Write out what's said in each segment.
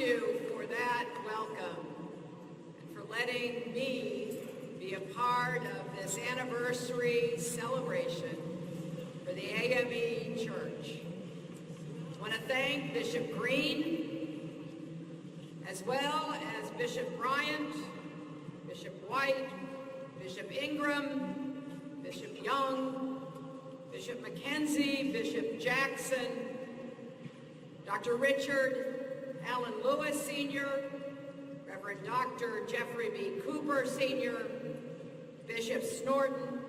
you for that welcome and for letting me be a part of this anniversary celebration for the AME Church. I want to thank Bishop Green, as well as Bishop Bryant, Bishop White, Bishop Ingram, Bishop Young, Bishop McKenzie, Bishop Jackson, Dr. Richard Allen Lewis Sr., Reverend Dr. Jeffrey B. Cooper Sr., Bishop Snorton,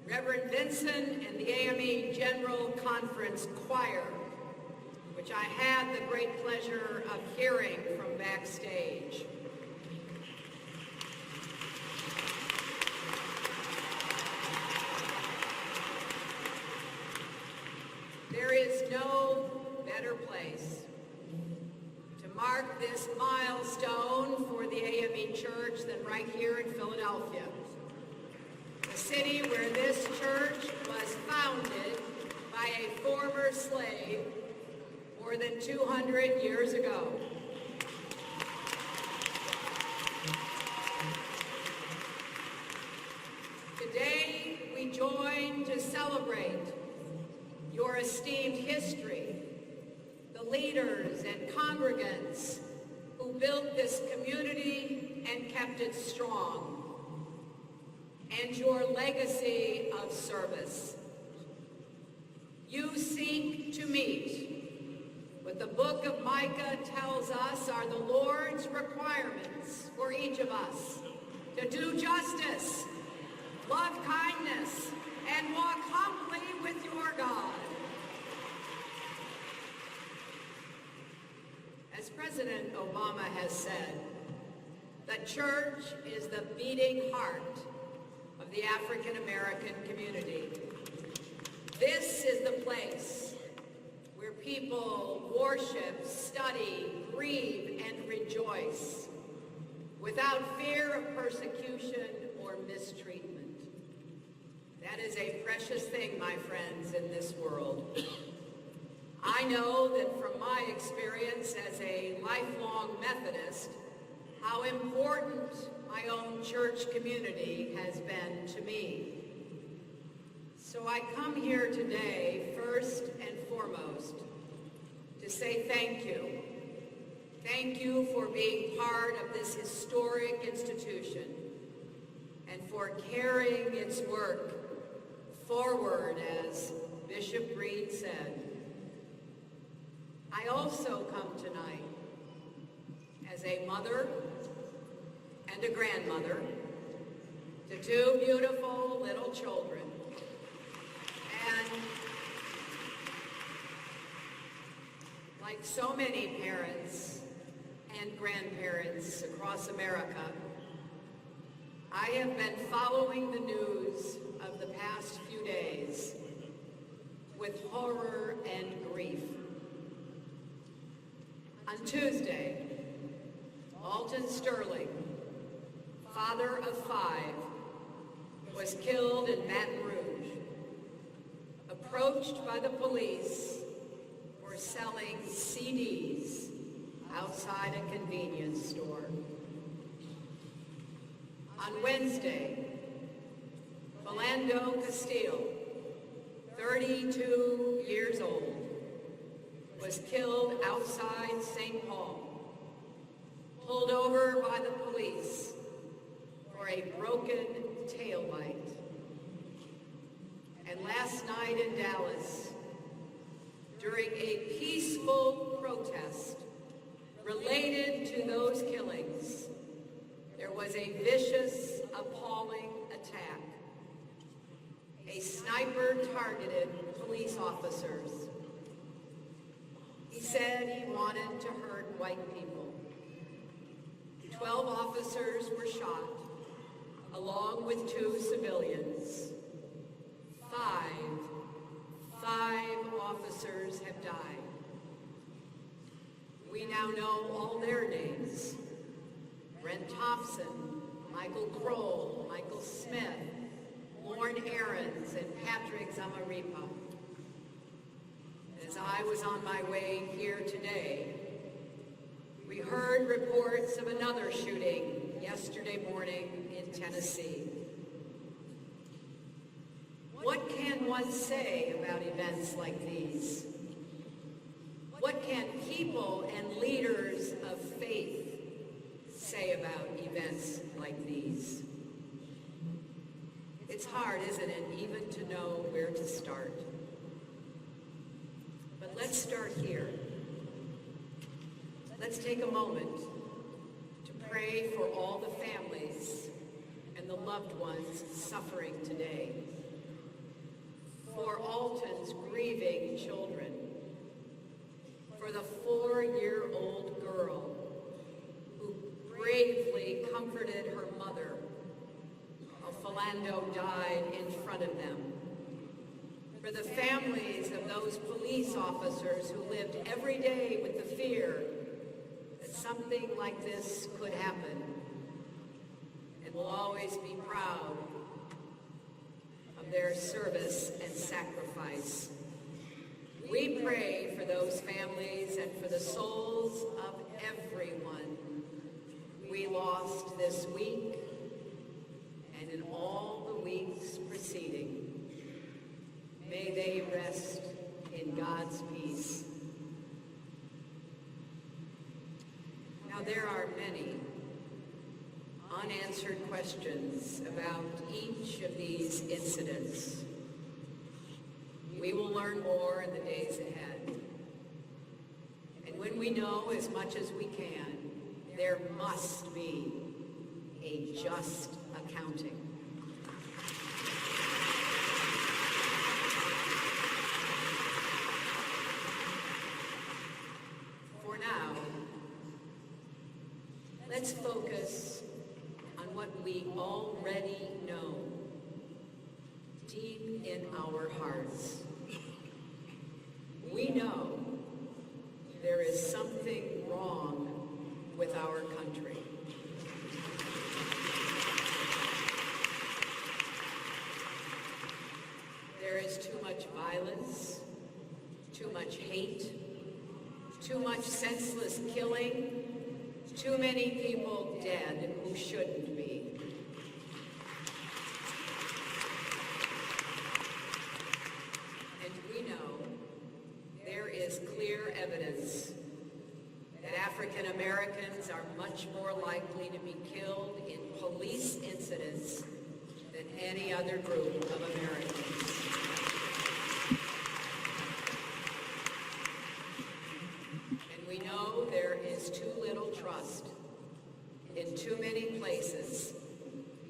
Reverend Vinson, and the AME General Conference Choir, which I had the great pleasure of hearing from backstage. There is no better place to mark this milestone for the AME Church than right here in Philadelphia, the city where this church was founded by a former slave more than 200 years ago. Today, we join to celebrate your esteemed history, the leaders and congregants who built this community and kept it strong, and your legacy of service. You seek to meet what the book of Micah tells us are the Lord's requirements for each of us: to do justice, love kindness, and walk humbly with your God. As President Obama has said, the church is the beating heart of the African American community. This is the place where people worship, study, grieve, and rejoice without fear of persecution or mistreatment. That is a precious thing, my friends, in this world. I know that from my experience as a lifelong Methodist, how important my own church community has been to me. So I come here today, first and foremost, to say thank you. Thank you for being part of this historic institution and for carrying its work forward, as Bishop Green said. I also come tonight as a mother and a grandmother to two beautiful little children. And like so many parents and grandparents across America, I have been following the news of the past few days with horror and grief. On Tuesday, Alton Sterling, father of 5, was killed in Baton Rouge, approached by the police for selling CDs outside a convenience store. On Wednesday, Philando Castile, 32 years old, was killed outside St. Paul, pulled over by the police for a broken taillight. And last night in Dallas, during a peaceful protest related to those killings, there was a vicious, appalling attack. A sniper targeted police officers. He said he wanted to hurt white people. 12 officers were shot, along with 2 civilians. Five officers have died. We now know all their names: Brent Thompson, Michael Kroll, Michael Smith, Lorne Aarons, and Patrick Zamaripa. As I was on my way here today, heard reports of another shooting yesterday morning in Tennessee. What can one say about events like these? What can people and leaders of faith say about events like these? It's hard, isn't it, even to know where to start. But let's start here. Let's take a moment to pray for all the families and the loved ones suffering today. For Alton's grieving children. For the 4-year-old girl who bravely comforted her mother while Philando died in front of them. For the families of those police officers who lived every day with the fear that something like this could happen, and will always be proud of their service and sacrifice. We pray for those families and for the souls of everyone we lost this week and in all the weeks preceding. May they rest in God's peace. Now, there are many unanswered questions about each of these incidents. We will learn more in the days ahead. And when we know as much as we can, there must be a just accounting. For now, let's focus on what we already know deep in our hearts. We know there is something wrong with our country. There is too much violence, too much hate, too much senseless killing, too many people dead who shouldn't be. And we know there is clear evidence that African Americans are much more likely to be killed in police incidents than any other group of Americans. And we know there is too little trust in too many places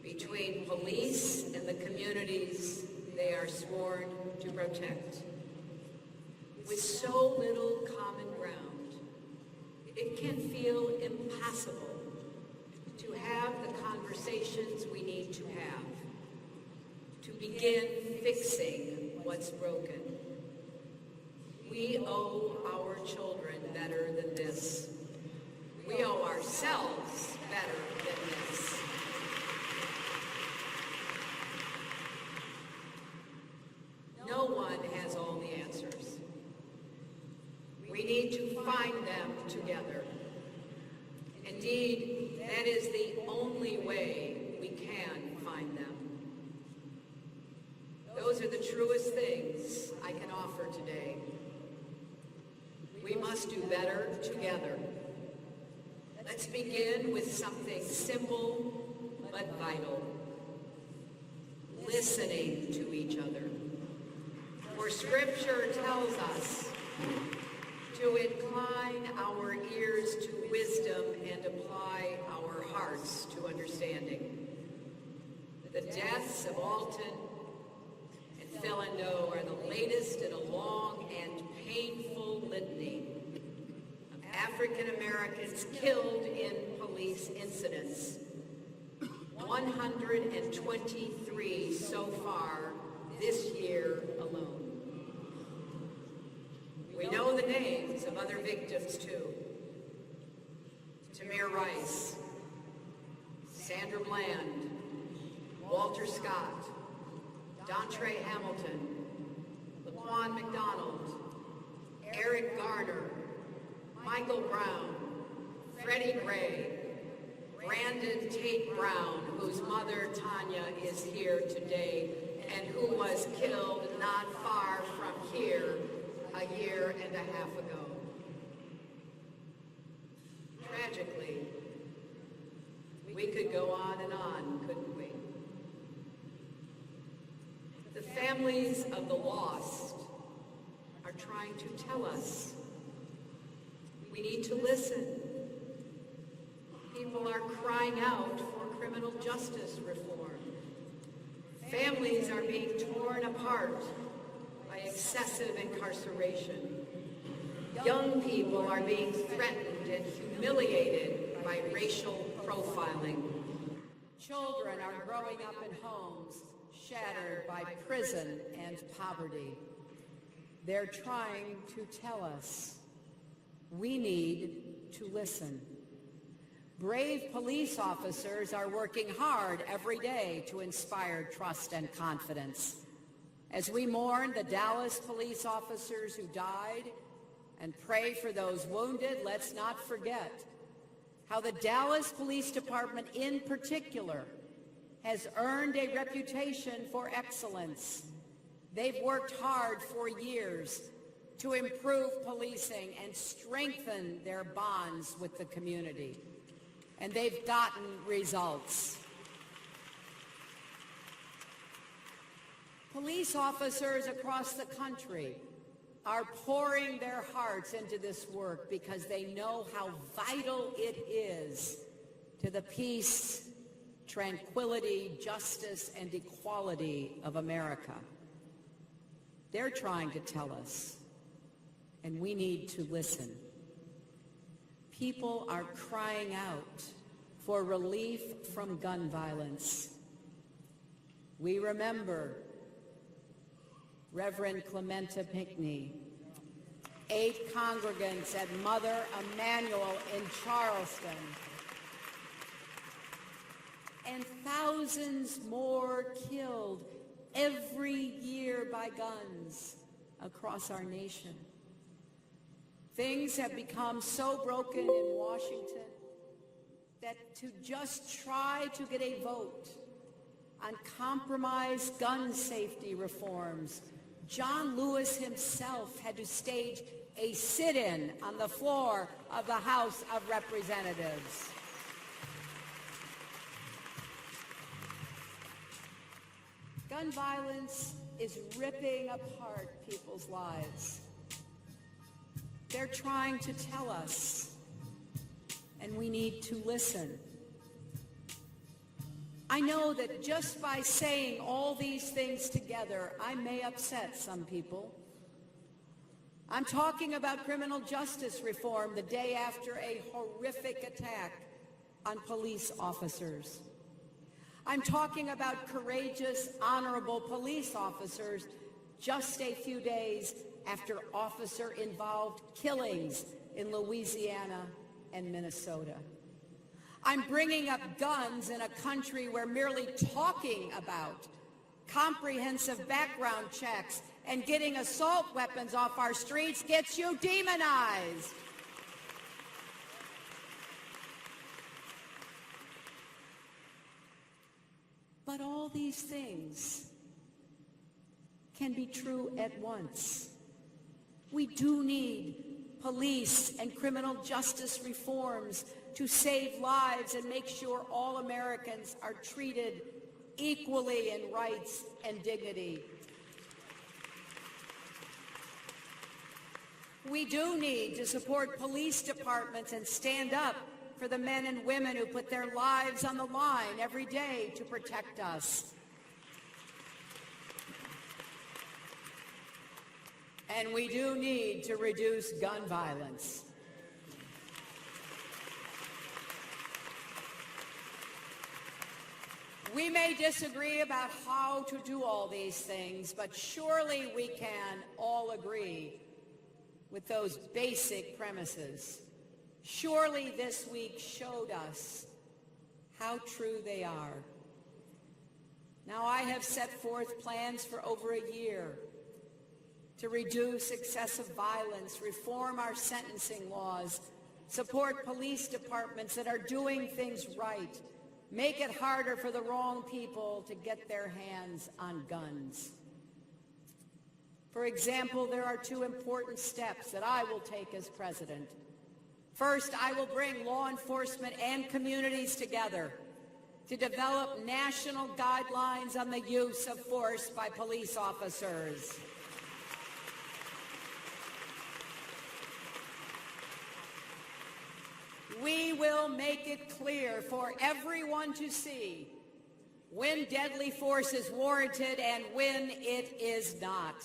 between police and the communities they are sworn to protect. With so little common ground, it can feel impossible to have the conversations we need to have, to begin fixing what's broken. We owe our children better than this. We owe ourselves better than this. No one has all the answers. We need to find them together. Indeed, that is the only way we can find them. Those are the truest things I can offer today. We must do better together. Let's begin with something simple but vital. Listening to each other. For Scripture tells us to incline our ears to wisdom and apply our hearts to understanding. The deaths of Alton and Philando are the latest in a long and painful litany of African Americans killed in police incidents. 123 so far this year alone. We know the names of other victims too. Tamir Rice, Sandra Bland, Walter Scott, Dontre Hamilton, Laquan McDonald, Eric Garner, Michael Brown, Freddie Gray, Brandon Tate Brown, whose mother, Tanya, is here today, and who was killed not far from here a year and a half ago. Tragically, we could go on and on, couldn't we? The families of the lost are trying to tell us we need to listen. People are crying out for criminal justice reform. Families are being torn apart by excessive incarceration. Young people are being threatened and humiliated by racial profiling. Children are growing up in homes shattered by prison and poverty. They're trying to tell us we need to listen. Brave police officers are working hard every day to inspire trust and confidence. As we mourn the Dallas police officers who died and pray for those wounded, let's not forget how the Dallas Police Department in particular has earned a reputation for excellence. They've worked hard for years to improve policing and strengthen their bonds with the community. And they've gotten results. Police officers across the country are pouring their hearts into this work because they know how vital it is to the peace, tranquility, justice, and equality of America. They're trying to tell us, and we need to listen. People are crying out for relief from gun violence. We remember Reverend Clementa Pinckney, 8 congregants at Mother Emanuel in Charleston, and thousands more killed every year by guns across our nation. Things have become so broken in Washington that to just try to get a vote on compromised gun safety reforms, John Lewis himself had to stage a sit-in on the floor of the House of Representatives. Gun violence is ripping apart people's lives. They're trying to tell us, and we need to listen. I know that just by saying all these things together, I may upset some people. I'm talking about criminal justice reform the day after a horrific attack on police officers. I'm talking about courageous, honorable police officers just a few days after officer-involved killings in Louisiana and Minnesota. I'm bringing up guns in a country where merely talking about comprehensive background checks and getting assault weapons off our streets gets you demonized. But all these things can be true at once. We do need police and criminal justice reforms to save lives and make sure all Americans are treated equally in rights and dignity. We do need to support police departments and stand up for the men and women who put their lives on the line every day to protect us. And we do need to reduce gun violence. We may disagree about how to do all these things, but surely we can all agree with those basic premises. Surely this week showed us how true they are. Now, I have set forth plans for over a year to reduce excessive violence, reform our sentencing laws, support police departments that are doing things right, make it harder for the wrong people to get their hands on guns. For example, there are two important steps that I will take as president. First, I will bring law enforcement and communities together to develop national guidelines on the use of force by police officers. We will make it clear for everyone to see when deadly force is warranted and when it is not.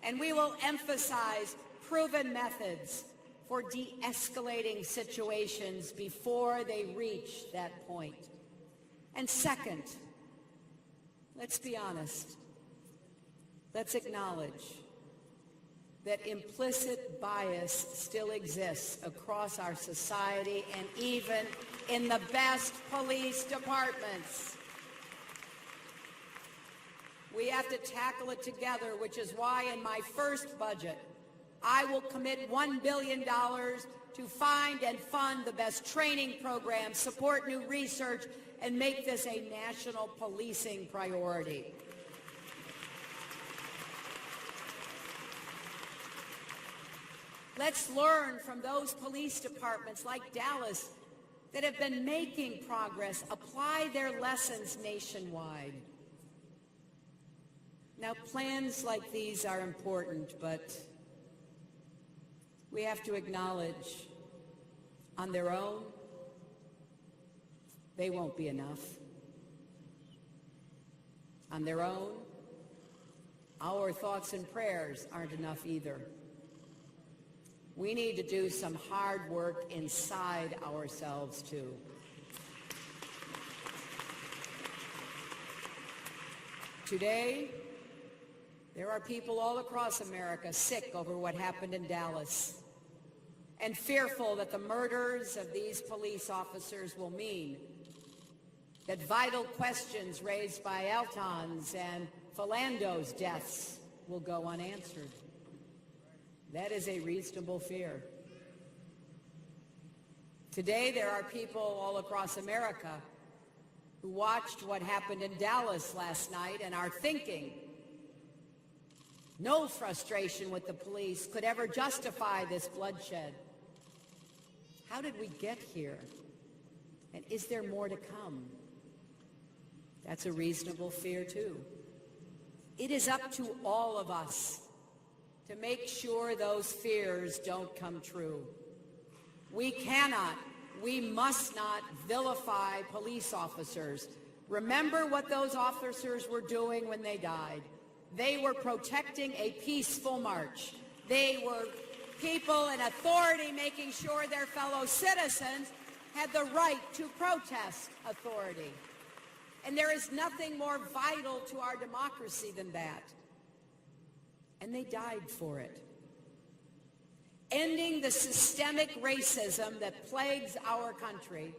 And we will emphasize proven methods for de-escalating situations before they reach that point. And second, let's be honest. Let's acknowledge that implicit bias still exists across our society and even in the best police departments. We have to tackle it together, which is why in my first budget, I will commit $1 billion to find and fund the best training programs, support new research, and make this a national policing priority. Let's learn from those police departments like Dallas that have been making progress, apply their lessons nationwide. Now, plans like these are important, but we have to acknowledge on their own, they won't be enough. On their own, our thoughts and prayers aren't enough either. We need to do some hard work inside ourselves, too. Today, there are people all across America sick over what happened in Dallas and fearful that the murders of these police officers will mean that vital questions raised by Alton's and Philando's deaths will go unanswered. That is a reasonable fear. Today, there are people all across America who watched what happened in Dallas last night and are thinking, no frustration with the police could ever justify this bloodshed. How did we get here? And is there more to come? That's a reasonable fear, too. It is up to all of us to make sure those fears don't come true. We cannot, we must not vilify police officers. Remember what those officers were doing when they died. They were protecting a peaceful march. They were people in authority making sure their fellow citizens had the right to protest authority. And there is nothing more vital to our democracy than that. And they died for it. Ending the systemic racism that plagues our country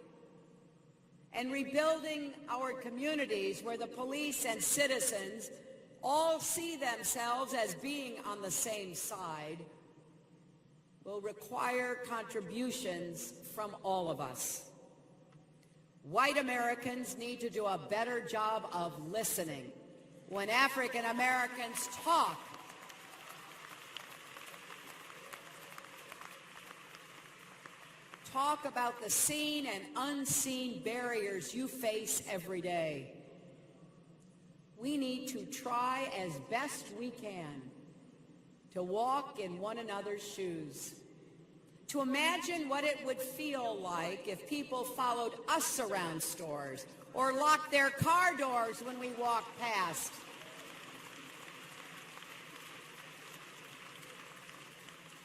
and rebuilding our communities where the police and citizens all see themselves as being on the same side will require contributions from all of us. White Americans need to do a better job of listening when African Americans talk. Talk about the seen and unseen barriers you face every day. We need to try as best we can to walk in one another's shoes, to imagine what it would feel like if people followed us around stores or locked their car doors when we walked past.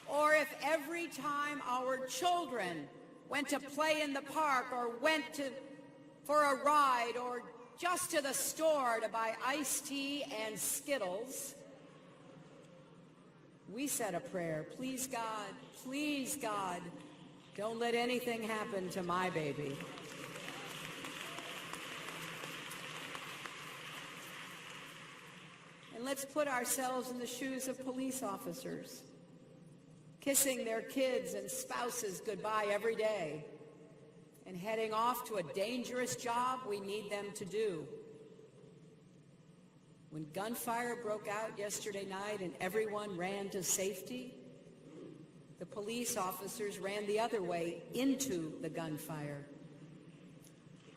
Or if every time our children went to play in the park or went for a ride or just to the store to buy iced tea and Skittles, we said a prayer, please God, don't let anything happen to my baby. And let's put ourselves in the shoes of police officers. kissing their kids and spouses goodbye every day, and heading off to a dangerous job we need them to do. When gunfire broke out yesterday night and everyone ran to safety, the police officers ran the other way into the gunfire.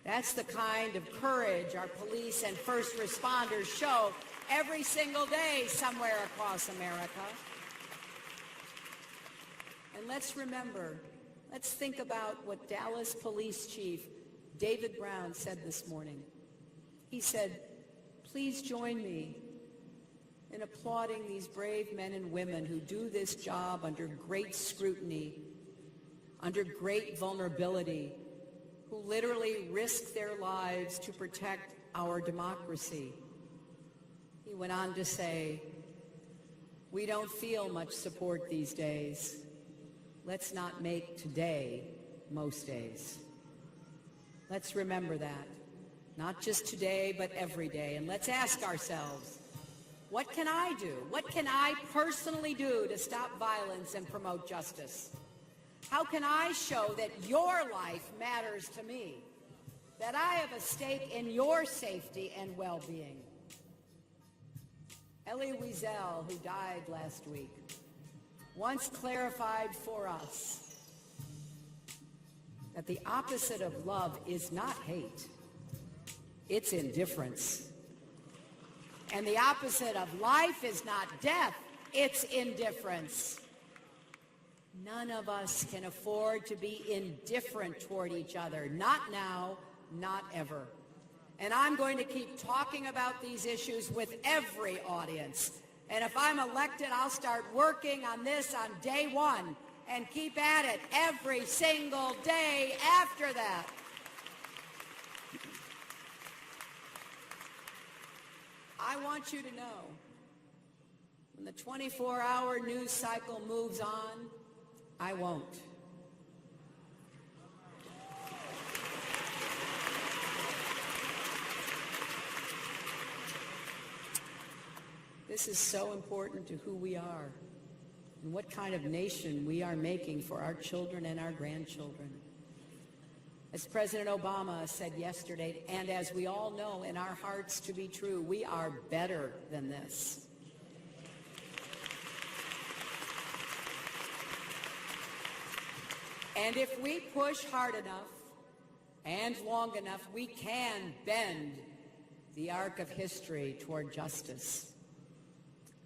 That's the kind of courage our police and first responders show every single day somewhere across America. And let's remember, let's think about what Dallas Police Chief David Brown said this morning. He said, "Please join me in applauding these brave men and women who do this job under great scrutiny, under great vulnerability, who literally risk their lives to protect our democracy." He went on to say, "We don't feel much support these days. Let's not make today most days." Let's remember that, not just today, but every day. And let's ask ourselves, what can I do? What can I personally do to stop violence and promote justice? How can I show that your life matters to me, that I have a stake in your safety and well-being? Elie Wiesel, who died last week, once clarified for us that the opposite of love is not hate, it's indifference. And the opposite of life is not death, it's indifference. None of us can afford to be indifferent toward each other. Not now, not ever. And I'm going to keep talking about these issues with every audience. And if I'm elected, I'll start working on this on day one and keep at it every single day after that. I want you to know, when the 24-hour news cycle moves on, I won't. This is so important to who we are and what kind of nation we are making for our children and our grandchildren. As President Obama said yesterday, and as we all know in our hearts to be true, we are better than this. And if we push hard enough and long enough, we can bend the arc of history toward justice.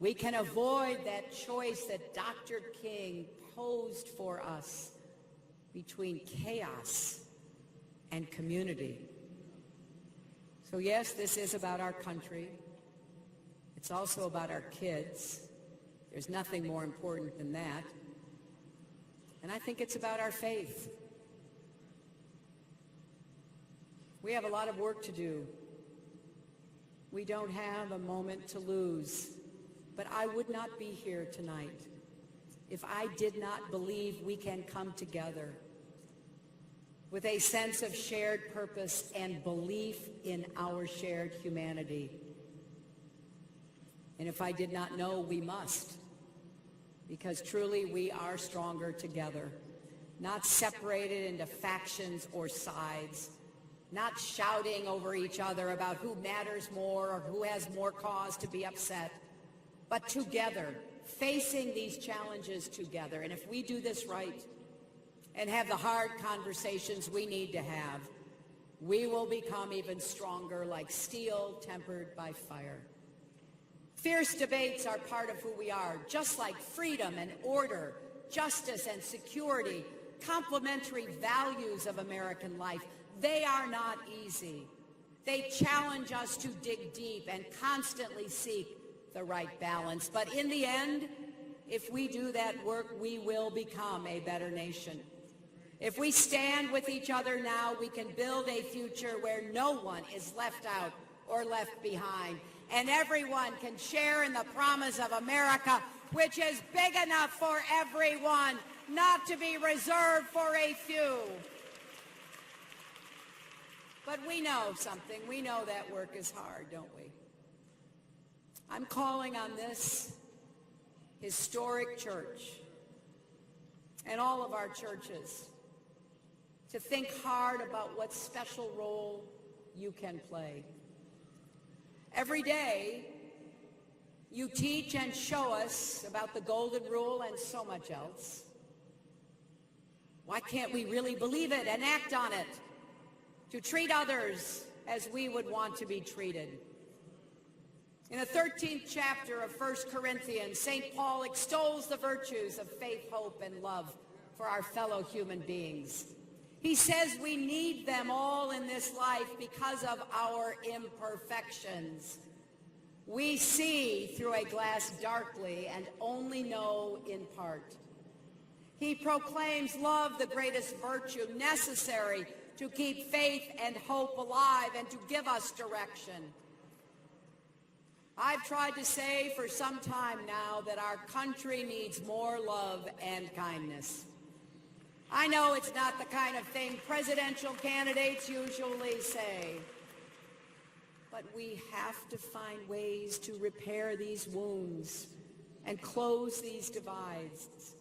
We can avoid that choice that Dr. King posed for us between chaos and community. So yes, this is about our country. It's also about our kids. There's nothing more important than that. And I think it's about our faith. We have a lot of work to do. We don't have a moment to lose. But I would not be here tonight if I did not believe we can come together with a sense of shared purpose and belief in our shared humanity. And if I did not know, we must. Because truly we are stronger together, not separated into factions or sides, not shouting over each other about who matters more or who has more cause to be upset, but together, facing these challenges together. And if we do this right and have the hard conversations we need to have, we will become even stronger, like steel tempered by fire. Fierce debates are part of who we are, just like freedom and order, justice and security, complementary values of American life. They are not easy. They challenge us to dig deep and constantly seek the right balance. But in the end, if we do that work, we will become a better nation. If we stand with each other now, we can build a future where no one is left out or left behind, and everyone can share in the promise of America, which is big enough for everyone, not to be reserved for a few. But we know something. We know that work is hard, don't we? I'm calling on this historic church and all of our churches to think hard about what special role you can play. Every day, you teach and show us about the Golden Rule and so much else. Why can't we really believe it and act on it to treat others as we would want to be treated? In the 13th chapter of 1 Corinthians, St. Paul extols the virtues of faith, hope, and love for our fellow human beings. He says we need them all in this life because of our imperfections. We see through a glass darkly and only know in part. He proclaims love the greatest virtue necessary to keep faith and hope alive and to give us direction. I've tried to say for some time now that our country needs more love and kindness. I know it's not the kind of thing presidential candidates usually say, but we have to find ways to repair these wounds and close these divides.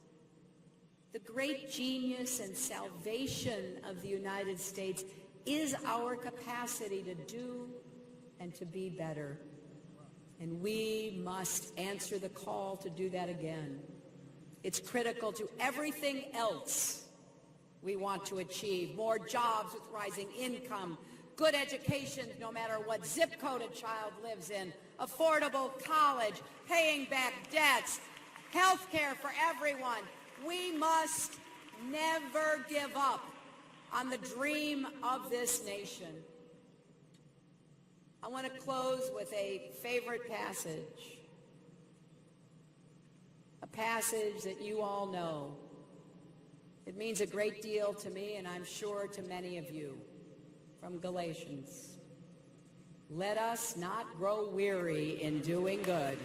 The great genius and salvation of the United States is our capacity to do and to be better. And we must answer the call to do that again. It's critical to everything else we want to achieve. More jobs with rising income, good education no matter what zip code a child lives in, affordable college, paying back debts, health care for everyone. We must never give up on the dream of this nation. I want to close with a favorite passage, a passage that you all know. It means a great deal to me, and I'm sure to many of you, from Galatians. Let us not grow weary in doing good.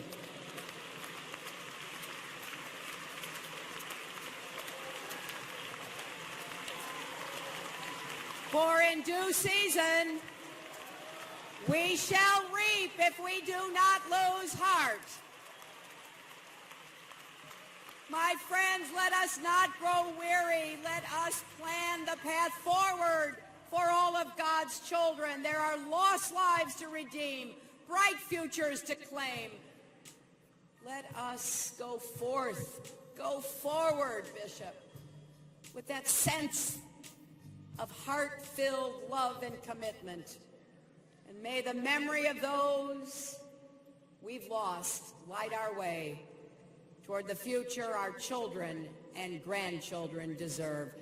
For in due season, we shall reap if we do not lose heart. My friends, let us not grow weary. Let us plan the path forward for all of God's children. There are lost lives to redeem, bright futures to claim. Let us go forward, Bishop, with that sense of heart-filled love and commitment. And may the memory of those we've lost light our way toward the future our children and grandchildren deserve.